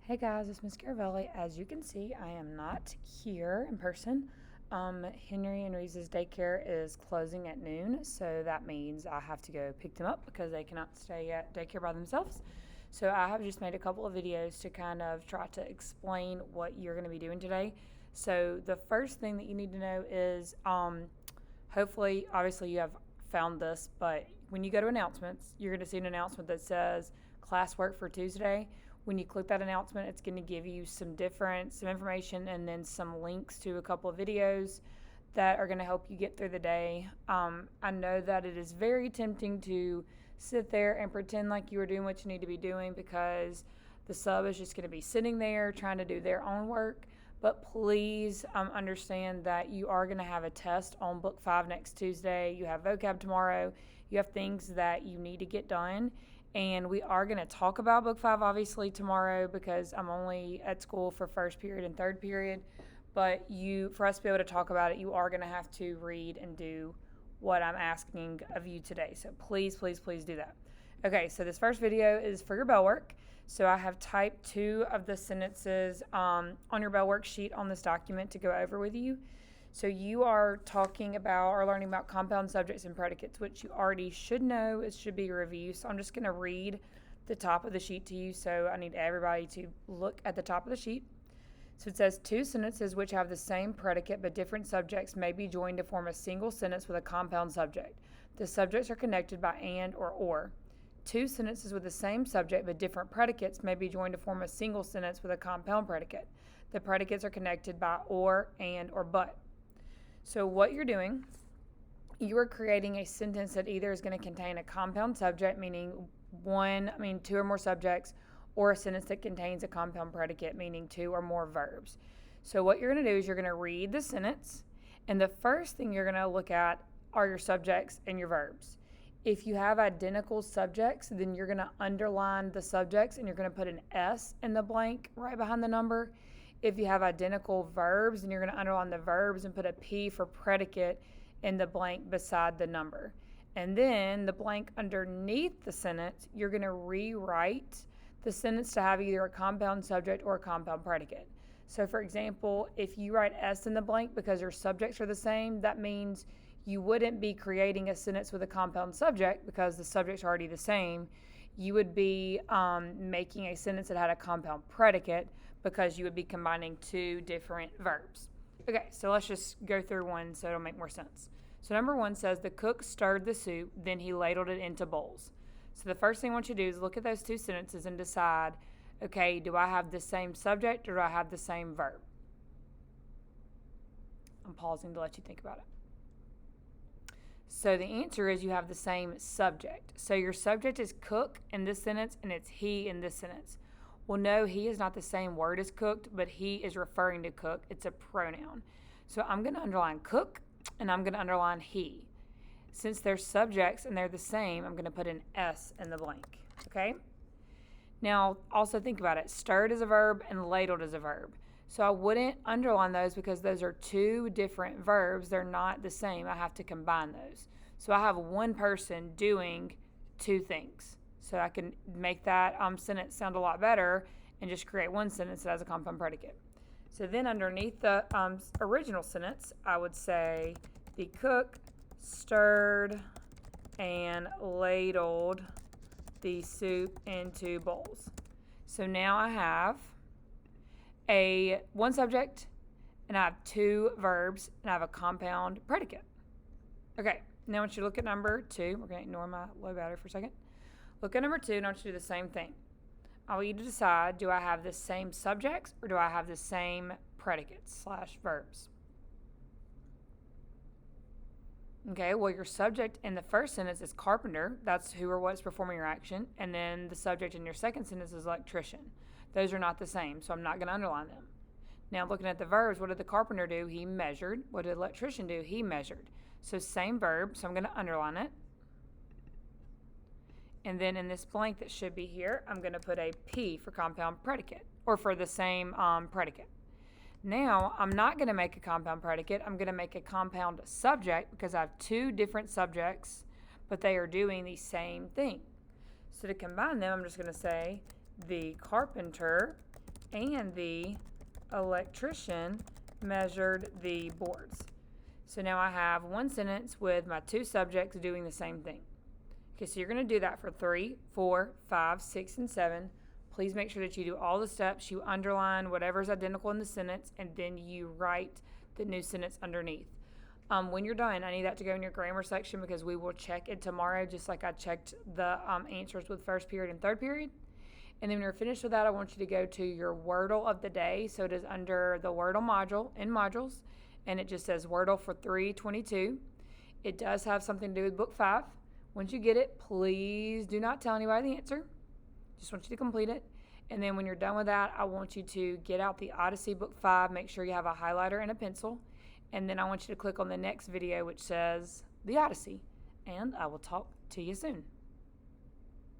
Hey guys, it's Miss Caravelli. As you can see, I am not here in person. Henry and Reese's daycare is closing at noon, so that means I have to go pick them up because they cannot stay at daycare by themselves. So I have just made a couple of videos to kind of try to explain what you're going to be doing today. So the first thing that you need to know is hopefully, obviously, you have found this, but when you go to announcements, you're going to see an announcement that says classwork for Tuesday. When you click that announcement, it's going to give you some information and then some links to a couple of videos that are going to help you get through the day. I know that it is very tempting to sit there and pretend like you are doing what you need to be doing because the sub is just going to be sitting there trying to do their own work. But please understand that you are going to have a test on Book 5 next Tuesday. You have vocab tomorrow. You have things that you need to get done. And we are going to talk about Book 5 obviously tomorrow because I'm only at school for first period and third period. But for us to be able to talk about it, you are going to have to read and do what I'm asking of you today. So please, please, please do that. Okay, so this first video is for your bell work. So I have typed 2 of the sentences on your bell worksheet on this document to go over with you. So you are talking about or learning about compound subjects and predicates, which you already should know. It should be a review. So I'm just going to read the top of the sheet to you. So I need everybody to look at the top of the sheet. So it says 2 sentences which have the same predicate but different subjects may be joined to form a single sentence with a compound subject. The subjects are connected by and or. 2 sentences with the same subject but different predicates may be joined to form a single sentence with a compound predicate. The predicates are connected by or, and, or but. So what you're doing, you are creating a sentence that either is going to contain a compound subject, meaning 2 or more subjects, or a sentence that contains a compound predicate, meaning 2 or more verbs. So what you're going to do is you're going to read the sentence, and the first thing you're going to look at are your subjects and your verbs. If you have identical subjects, then you're going to underline the subjects and you're going to put an S in the blank right behind the number. If you have identical verbs, then you're going to underline the verbs and put a P for predicate in the blank beside the number. And then the blank underneath the sentence, you're going to rewrite the sentence to have either a compound subject or a compound predicate. So for example, if you write S in the blank because your subjects are the same, that means you wouldn't be creating a sentence with a compound subject because the subjects are already the same. You would be making a sentence that had a compound predicate because you would be combining 2 different verbs. Okay, so let's just go through one so it'll make more sense. So number 1 says, the cook stirred the soup, then he ladled it into bowls. So the first thing I want you to do is look at those 2 sentences and decide, okay, do I have the same subject or do I have the same verb? I'm pausing to let you think about it. So the answer is you have the same subject. So your subject is cook in this sentence and it's he in this sentence. Well, no, he is not the same word as cooked, but he is referring to cook. It's a pronoun. So I'm going to underline cook and I'm going to underline he. Since they're subjects and they're the same, I'm going to put an S in the blank. Okay? Now, also think about it. Stirred is a verb and ladled is a verb. So I wouldn't underline those because those are 2 different verbs. They're not the same. I have to combine those. So I have one person doing 2 things. So I can make that sentence sound a lot better and just create one sentence that has a compound predicate. So then underneath the original sentence, I would say the cook stirred and ladled the soup into bowls. So now I have one subject and I have 2 verbs and I have a compound predicate. Okay, now I want you to look at number 2. We're going to ignore my low battery for a second. Look at number 2 and I want you to do the same thing. I want you to decide, do I have the same subjects or do I have the same predicates / verbs? Okay, well, your subject in the first sentence is carpenter. That's who or what is performing your action. And then the subject in your second sentence is electrician. Those are not the same, so I'm not going to underline them. Now, looking at the verbs, what did the carpenter do? He measured. What did the electrician do? He measured. So same verb, so I'm going to underline it. And then in this blank that should be here, I'm going to put a P for compound predicate, or for the same predicate. Now, I'm not going to make a compound predicate. I'm going to make a compound subject because I have 2 different subjects, but they are doing the same thing. So to combine them, I'm just going to say the carpenter and the electrician measured the boards. So now I have one sentence with my two subjects doing the same thing. Okay, so you're going to do that for 3, 4, 5, 6, and 7. Please make sure that you do all the steps. You underline whatever's identical in the sentence, and then you write the new sentence underneath. When you're done, I need that to go in your grammar section because we will check it tomorrow, just like I checked the answers with first period and third period. And then when you're finished with that, I want you to go to your Wordle of the day. So it is under the Wordle module in modules, and it just says Wordle for 322. It does have something to do with book 5. Once you get it, please do not tell anybody the answer. Just want you to complete it. And then when you're done with that, I want you to get out the Odyssey book 5. Make sure you have a highlighter and a pencil. And then I want you to click on the next video, which says the Odyssey. And I will talk to you soon.